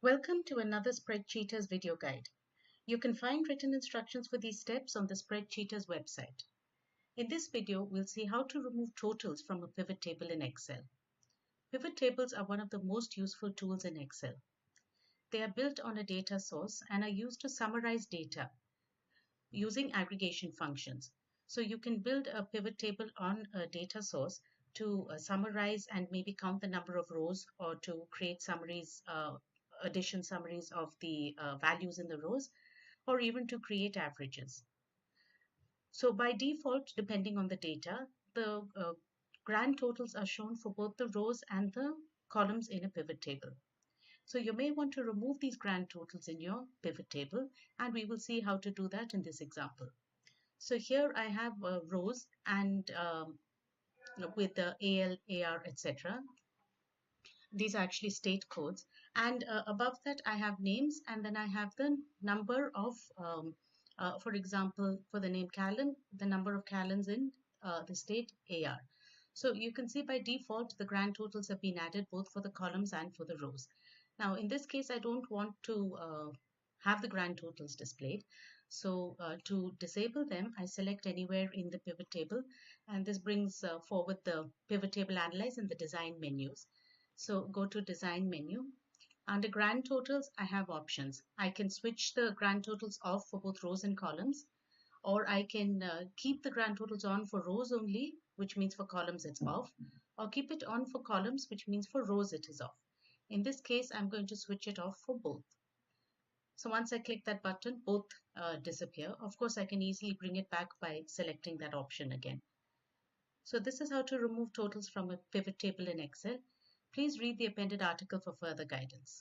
Welcome to another Spreadsheeters video guide. You can find written instructions for these steps on the Spreadsheeters website. In this video, we'll see how to remove totals from a pivot table in Excel. Pivot tables are one of the most useful tools in Excel. They are built on a data source and are used to summarize data using aggregation functions. So you can build a pivot table on a data source to summarize and maybe count the number of rows or to create summaries, addition summaries of the values in the rows, or even to create averages. So by default, depending on the data, the grand totals are shown for both the rows and the columns in a pivot table. So you may want to remove these grand totals in your pivot table, and we will see how to do that in this example. So here I have rows and with the AL, AR, etc. These are actually state codes, and above that I have names, and then I have the number of for example, for the name Callan, the number of Callans in the state AR. So you can see by default the grand totals have been added both for the columns and for the rows. Now in this case I don't want to have the grand totals displayed. So to disable them, I select anywhere in the pivot table, and this brings forward the pivot table analyze in the design menus. So go to design menu. Under grand totals, I have options. I can switch the grand totals off for both rows and columns, or I can keep the grand totals on for rows only, which means for columns it's off, or keep it on for columns, which means for rows it is off. In this case, I'm going to switch it off for both. So once I click that button, both disappear. Of course, I can easily bring it back by selecting that option again. So this is how to remove totals from a pivot table in Excel. Please read the appended article for further guidance.